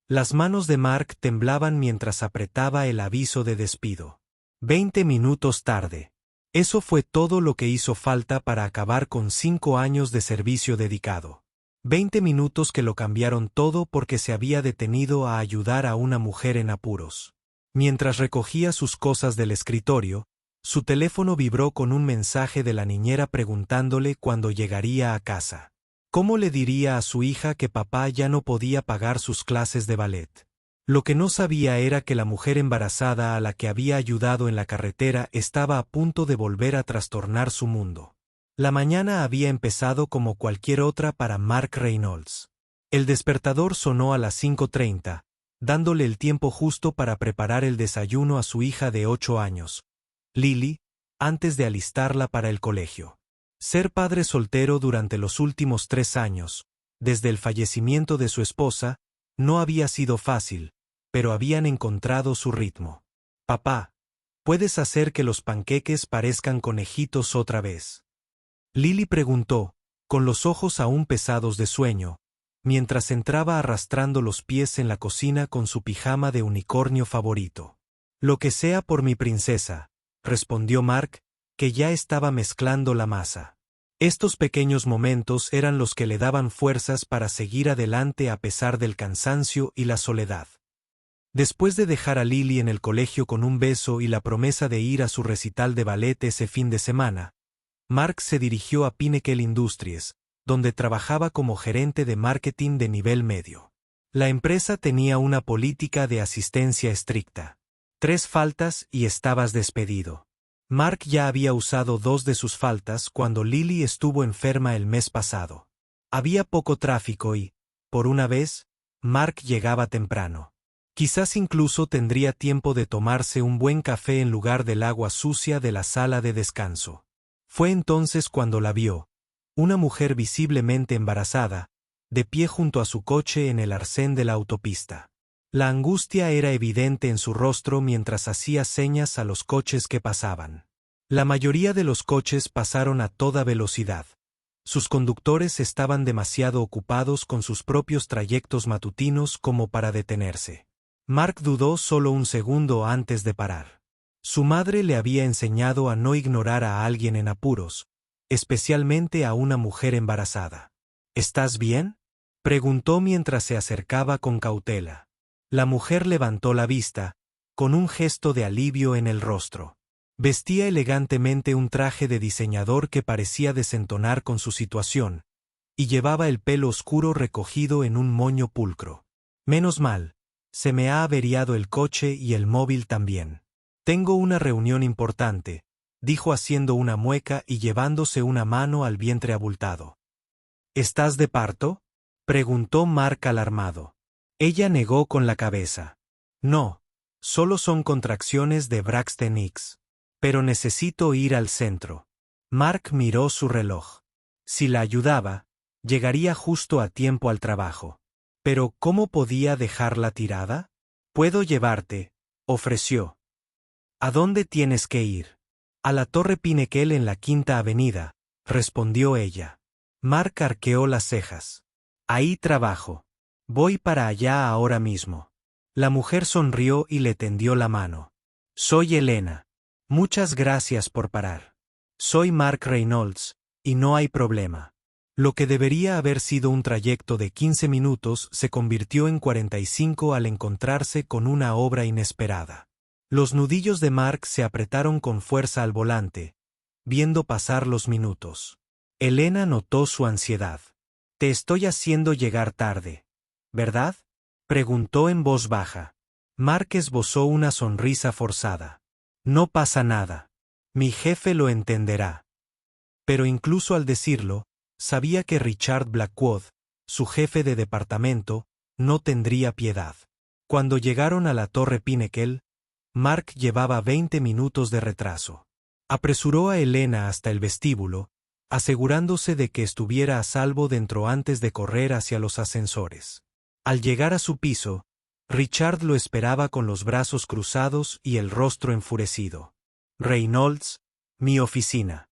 Las manos de Mark temblaban mientras apretaba el aviso de despido. 20 minutos tarde. Eso fue todo lo que hizo falta para acabar con 5 años de servicio dedicado. 20 minutos que lo cambiaron todo porque se había detenido a ayudar a una mujer en apuros. Mientras recogía sus cosas del escritorio, su teléfono vibró con un mensaje de la niñera preguntándole cuándo llegaría a casa. ¿Cómo le diría a su hija que papá ya no podía pagar sus clases de ballet? Lo que no sabía era que la mujer embarazada a la que había ayudado en la carretera estaba a punto de volver a trastornar su mundo. La mañana había empezado como cualquier otra para Mark Reynolds. El despertador sonó a las 5:30, dándole el tiempo justo para preparar el desayuno a su hija de 8 años, Lily, antes de alistarla para el colegio. Ser padre soltero durante los últimos 3 años, desde el fallecimiento de su esposa, no había sido fácil, pero habían encontrado su ritmo. Papá, ¿puedes hacer que los panqueques parezcan conejitos otra vez? Lily preguntó, con los ojos aún pesados de sueño, mientras entraba arrastrando los pies en la cocina con su pijama de unicornio favorito. Lo que sea por mi princesa, respondió Mark, que ya estaba mezclando la masa. Estos pequeños momentos eran los que le daban fuerzas para seguir adelante a pesar del cansancio y la soledad. Después de dejar a Lily en el colegio con un beso y la promesa de ir a su recital de ballet ese fin de semana, Mark se dirigió a Pinnacle Industries, donde trabajaba como gerente de marketing de nivel medio. La empresa tenía una política de asistencia estricta. 3 faltas y estabas despedido. Mark ya había usado 2 de sus faltas cuando Lily estuvo enferma el mes pasado. Había poco tráfico y, por una vez, Mark llegaba temprano. Quizás incluso tendría tiempo de tomarse un buen café en lugar del agua sucia de la sala de descanso. Fue entonces cuando la vio, una mujer visiblemente embarazada, de pie junto a su coche en el arcén de la autopista. La angustia era evidente en su rostro mientras hacía señas a los coches que pasaban. La mayoría de los coches pasaron a toda velocidad. Sus conductores estaban demasiado ocupados con sus propios trayectos matutinos como para detenerse. Mark dudó solo un segundo antes de parar. Su madre le había enseñado a no ignorar a alguien en apuros, especialmente a una mujer embarazada. ¿Estás bien?, preguntó mientras se acercaba con cautela. La mujer levantó la vista, con un gesto de alivio en el rostro. Vestía elegantemente un traje de diseñador que parecía desentonar con su situación, y llevaba el pelo oscuro recogido en un moño pulcro. Menos mal, se me ha averiado el coche y el móvil también. Tengo una reunión importante, dijo haciendo una mueca y llevándose una mano al vientre abultado. ¿Estás de parto?, preguntó Mark alarmado. Ella negó con la cabeza. No, solo son contracciones de Braxton Hicks. Pero necesito ir al centro. Mark miró su reloj. Si la ayudaba, llegaría justo a tiempo al trabajo. Pero ¿cómo podía dejarla tirada? Puedo llevarte, ofreció. ¿A dónde tienes que ir? A la Torre Pinnacle en la Quinta Avenida, respondió ella. Mark arqueó las cejas. Ahí trabajo. Voy para allá ahora mismo. La mujer sonrió y le tendió la mano. Soy Elena. Muchas gracias por parar. Soy Mark Reynolds, y no hay problema. Lo que debería haber sido un trayecto de 15 minutos se convirtió en 45 al encontrarse con una obra inesperada. Los nudillos de Mark se apretaron con fuerza al volante, viendo pasar los minutos. Elena notó su ansiedad. Te estoy haciendo llegar tarde, ¿verdad?, preguntó en voz baja. Mark esbozó una sonrisa forzada. No pasa nada. Mi jefe lo entenderá. Pero incluso al decirlo, sabía que Richard Blackwood, su jefe de departamento, no tendría piedad. Cuando llegaron a la Torre Pinnacle, Mark llevaba 20 minutos de retraso. Apresuró a Elena hasta el vestíbulo, asegurándose de que estuviera a salvo dentro antes de correr hacia los ascensores. Al llegar a su piso, Richard lo esperaba con los brazos cruzados y el rostro enfurecido. Reynolds, mi oficina.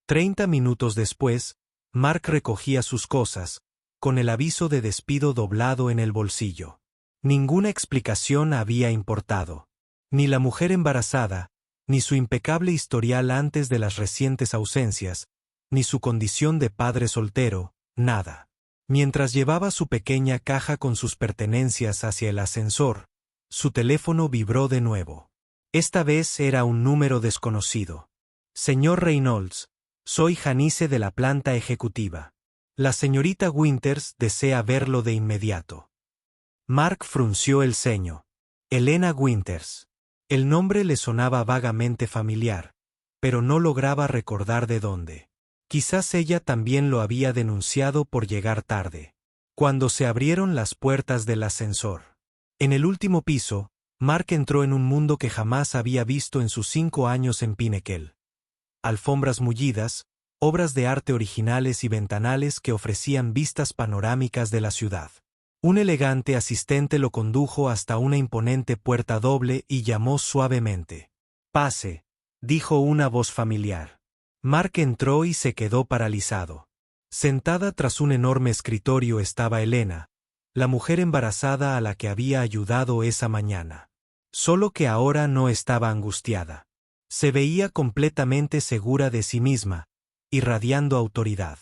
30 minutos después, Mark recogía sus cosas, con el aviso de despido doblado en el bolsillo. Ninguna explicación había importado. Ni la mujer embarazada, ni su impecable historial antes de las recientes ausencias, ni su condición de padre soltero, nada. Mientras llevaba su pequeña caja con sus pertenencias hacia el ascensor, su teléfono vibró de nuevo. Esta vez era un número desconocido. Señor Reynolds, soy Janice de la planta ejecutiva. La señorita Winters desea verlo de inmediato. Mark frunció el ceño. Elena Winters. El nombre le sonaba vagamente familiar, pero no lograba recordar de dónde. Quizás ella también lo había denunciado por llegar tarde. Cuando se abrieron las puertas del ascensor. En el último piso, Mark entró en un mundo que jamás había visto en sus 5 años en Pinnacle. Alfombras mullidas, obras de arte originales y ventanales que ofrecían vistas panorámicas de la ciudad. Un elegante asistente lo condujo hasta una imponente puerta doble y llamó suavemente. «Pase», dijo una voz familiar. Mark entró y se quedó paralizado. Sentada tras un enorme escritorio estaba Elena, la mujer embarazada a la que había ayudado esa mañana. Solo que ahora no estaba angustiada. Se veía completamente segura de sí misma, irradiando autoridad.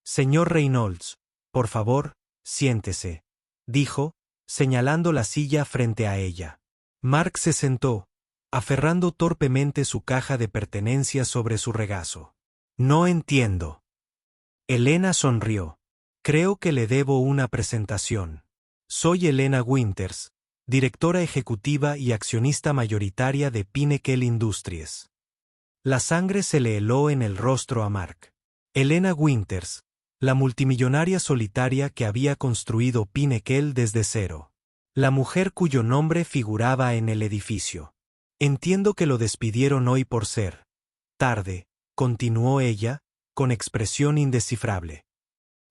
«Señor Reynolds, por favor, siéntese», dijo, señalando la silla frente a ella. Mark se sentó, aferrando torpemente su caja de pertenencias sobre su regazo. «No entiendo». Elena sonrió. «Creo que le debo una presentación. Soy Elena Winters, directora ejecutiva y accionista mayoritaria de Pinnacle Industries». La sangre se le heló en el rostro a Mark. Elena Winters, la multimillonaria solitaria que había construido Pinnacle desde cero. La mujer cuyo nombre figuraba en el edificio. «Entiendo que lo despidieron hoy por ser tarde», continuó ella, con expresión indescifrable.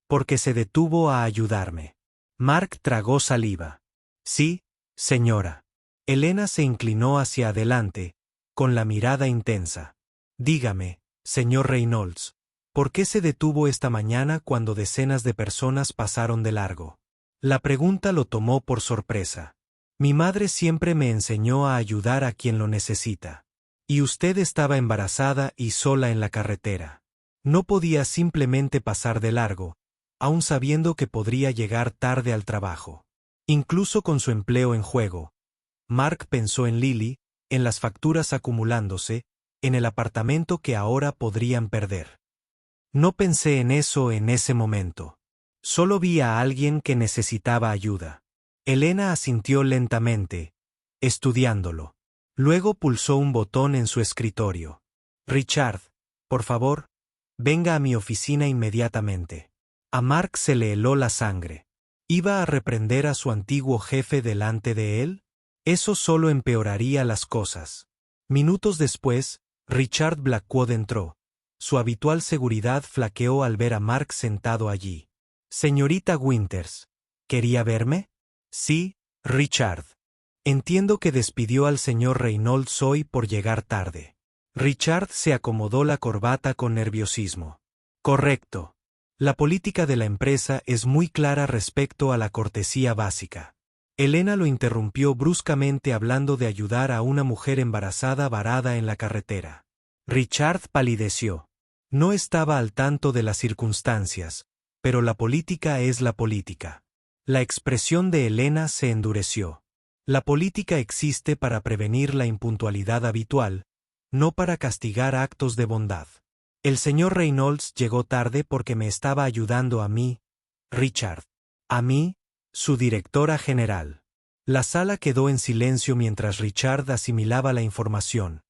«Porque se detuvo a ayudarme». Mark tragó saliva. «Sí, señora». Elena se inclinó hacia adelante, con la mirada intensa. «Dígame, señor Reynolds, ¿por qué se detuvo esta mañana cuando decenas de personas pasaron de largo?» La pregunta lo tomó por sorpresa. «Mi madre siempre me enseñó a ayudar a quien lo necesita. Y usted estaba embarazada y sola en la carretera. No podía simplemente pasar de largo, aun sabiendo que podría llegar tarde al trabajo. Incluso con su empleo en juego». Mark pensó en Lily, en las facturas acumulándose, en el apartamento que ahora podrían perder. «No pensé en eso en ese momento. Solo vi a alguien que necesitaba ayuda». Elena asintió lentamente, estudiándolo. Luego pulsó un botón en su escritorio. «Richard, por favor, venga a mi oficina inmediatamente». A Mark se le heló la sangre. ¿Iba a reprender a su antiguo jefe delante de él? Eso solo empeoraría las cosas. Minutos después, Richard Blackwood entró. Su habitual seguridad flaqueó al ver a Mark sentado allí. «Señorita Winters, ¿quería verme?» «Sí, Richard. Entiendo que despidió al señor Reynolds hoy por llegar tarde». Richard se acomodó la corbata con nerviosismo. «Correcto. La política de la empresa es muy clara respecto a la cortesía básica». Elena lo interrumpió bruscamente hablando de ayudar a una mujer embarazada varada en la carretera. Richard palideció. No estaba al tanto de las circunstancias, pero la política es la política. La expresión de Elena se endureció. La política existe para prevenir la impuntualidad habitual, no para castigar actos de bondad. El señor Reynolds llegó tarde porque me estaba ayudando a mí, Richard. A mí, su directora general. La sala quedó en silencio mientras Richard asimilaba la información.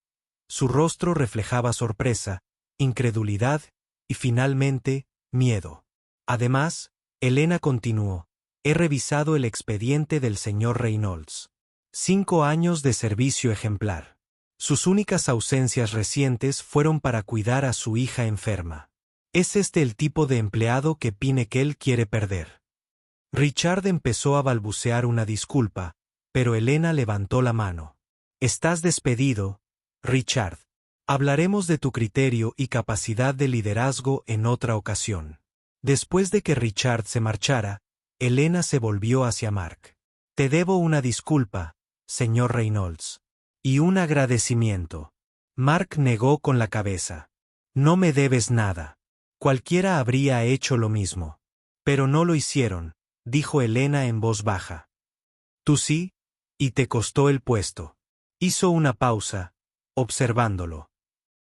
Su rostro reflejaba sorpresa, incredulidad y finalmente, miedo. Además, Elena continuó. «He revisado el expediente del señor Reynolds. 5 años de servicio ejemplar. Sus únicas ausencias recientes fueron para cuidar a su hija enferma. ¿Es este el tipo de empleado que Pinnacle quiere perder?» Richard empezó a balbucear una disculpa, pero Elena levantó la mano. «Estás despedido, Richard. Hablaremos de tu criterio y capacidad de liderazgo en otra ocasión». Después de que Richard se marchara, Elena se volvió hacia Mark. Te debo una disculpa, señor Reynolds. Y un agradecimiento. Mark negó con la cabeza. No me debes nada. Cualquiera habría hecho lo mismo. Pero no lo hicieron, dijo Elena en voz baja. Tú sí, y te costó el puesto. Hizo una pausa, observándolo.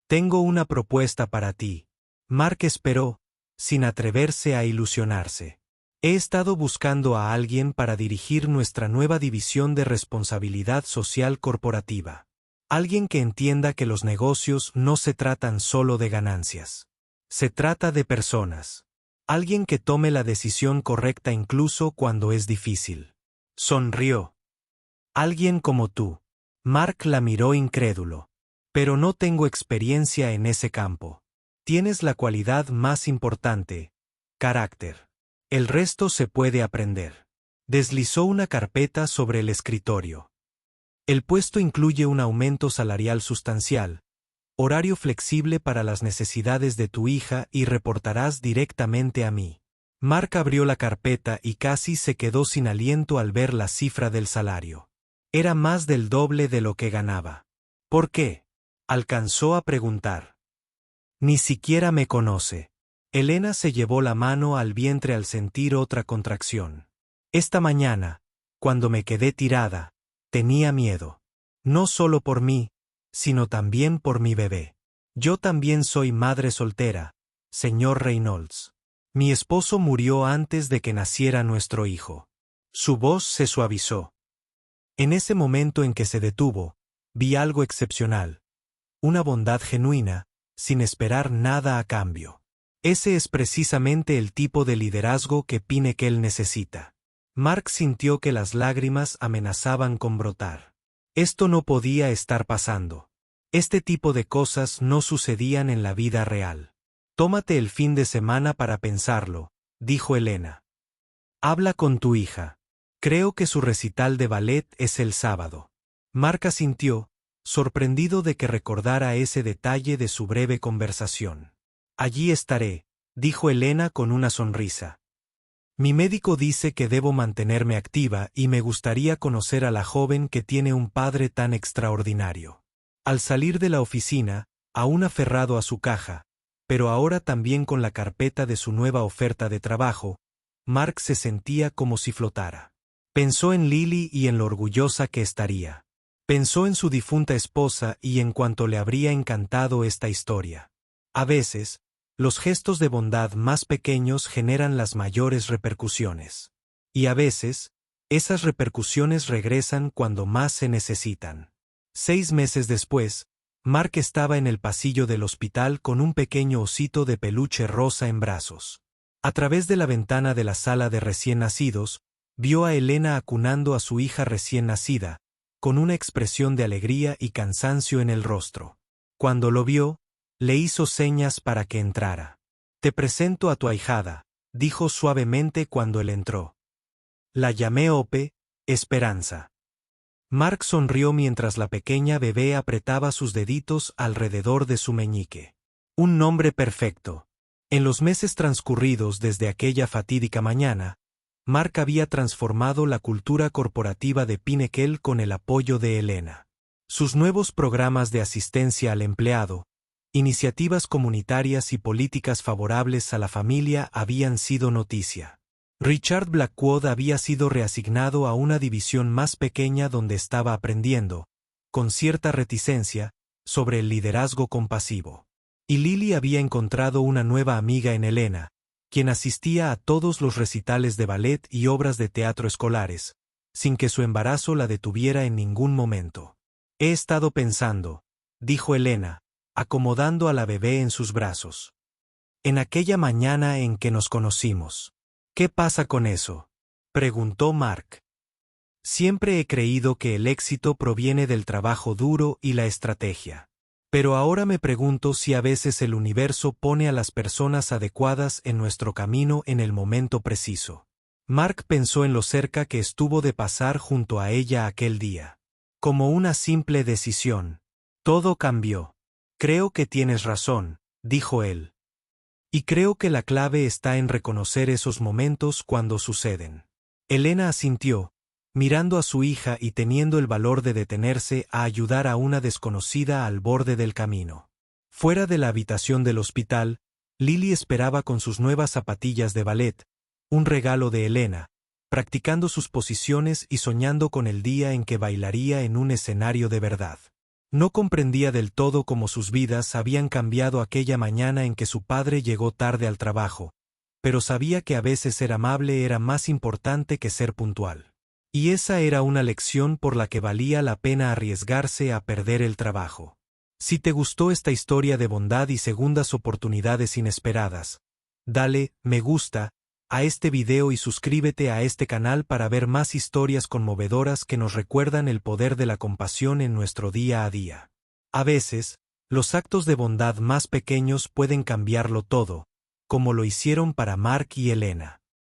Tengo una propuesta para ti. Mark esperó, sin atreverse a ilusionarse. He estado buscando a alguien para dirigir nuestra nueva división de responsabilidad social corporativa. Alguien que entienda que los negocios no se tratan solo de ganancias. Se trata de personas. Alguien que tome la decisión correcta incluso cuando es difícil. Sonrió. Alguien como tú. Mark la miró incrédulo. Pero no tengo experiencia en ese campo. Tienes la cualidad más importante, carácter. El resto se puede aprender. Deslizó una carpeta sobre el escritorio. El puesto incluye un aumento salarial sustancial, horario flexible para las necesidades de tu hija y reportarás directamente a mí. Mark abrió la carpeta y casi se quedó sin aliento al ver la cifra del salario. Era más del doble de lo que ganaba. ¿Por qué? Alcanzó a preguntar. Ni siquiera me conoce. Elena se llevó la mano al vientre al sentir otra contracción. Esta mañana, cuando me quedé tirada, tenía miedo. No solo por mí, sino también por mi bebé. Yo también soy madre soltera, señor Reynolds. Mi esposo murió antes de que naciera nuestro hijo. Su voz se suavizó. En ese momento en que se detuvo, vi algo excepcional. Una bondad genuina, sin esperar nada a cambio. Ese es precisamente el tipo de liderazgo que Pinnacle necesita. Mark sintió que las lágrimas amenazaban con brotar. Esto no podía estar pasando. Este tipo de cosas no sucedían en la vida real. Tómate el fin de semana para pensarlo, dijo Elena. Habla con tu hija. Creo que su recital de ballet es el sábado. Mark asintió, sorprendido de que recordara ese detalle de su breve conversación. Allí estaré, dijo Elena con una sonrisa. Mi médico dice que debo mantenerme activa y me gustaría conocer a la joven que tiene un padre tan extraordinario. Al salir de la oficina, aún aferrado a su caja, pero ahora también con la carpeta de su nueva oferta de trabajo, Mark se sentía como si flotara. Pensó en Lily y en lo orgullosa que estaría. Pensó en su difunta esposa y en cuánto le habría encantado esta historia. A veces, los gestos de bondad más pequeños generan las mayores repercusiones. Y a veces, esas repercusiones regresan cuando más se necesitan. 6 meses después, Mark estaba en el pasillo del hospital con un pequeño osito de peluche rosa en brazos. A través de la ventana de la sala de recién nacidos, vio a Elena acunando a su hija recién nacida, con una expresión de alegría y cansancio en el rostro. Cuando lo vio, le hizo señas para que entrara. Te presento a tu ahijada, dijo suavemente cuando él entró. La llamé Ope, Esperanza. Mark sonrió mientras la pequeña bebé apretaba sus deditos alrededor de su meñique. Un nombre perfecto. En los meses transcurridos desde aquella fatídica mañana, Mark había transformado la cultura corporativa de Pinnacle con el apoyo de Elena. Sus nuevos programas de asistencia al empleado, iniciativas comunitarias y políticas favorables a la familia habían sido noticia. Richard Blackwood había sido reasignado a una división más pequeña donde estaba aprendiendo, con cierta reticencia, sobre el liderazgo compasivo. Y Lily había encontrado una nueva amiga en Elena, quien asistía a todos los recitales de ballet y obras de teatro escolares, sin que su embarazo la detuviera en ningún momento. He estado pensando, dijo Elena, acomodando a la bebé en sus brazos. En aquella mañana en que nos conocimos. ¿Qué pasa con eso?, preguntó Mark. Siempre he creído que el éxito proviene del trabajo duro y la estrategia. Pero ahora me pregunto si a veces el universo pone a las personas adecuadas en nuestro camino en el momento preciso. Mark pensó en lo cerca que estuvo de pasar junto a ella aquel día. Como una simple decisión. Todo cambió. Creo que tienes razón, dijo él. Y creo que la clave está en reconocer esos momentos cuando suceden. Elena asintió, mirando a su hija y teniendo el valor de detenerse a ayudar a una desconocida al borde del camino. Fuera de la habitación del hospital, Lily esperaba con sus nuevas zapatillas de ballet, un regalo de Elena, practicando sus posiciones y soñando con el día en que bailaría en un escenario de verdad. No comprendía del todo cómo sus vidas habían cambiado aquella mañana en que su padre llegó tarde al trabajo, pero sabía que a veces ser amable era más importante que ser puntual. Y esa era una lección por la que valía la pena arriesgarse a perder el trabajo. Si te gustó esta historia de bondad y segundas oportunidades inesperadas, dale me gusta a este video y suscríbete a este canal para ver más historias conmovedoras que nos recuerdan el poder de la compasión en nuestro día a día. A veces, los actos de bondad más pequeños pueden cambiarlo todo, como lo hicieron para Mark y Elena.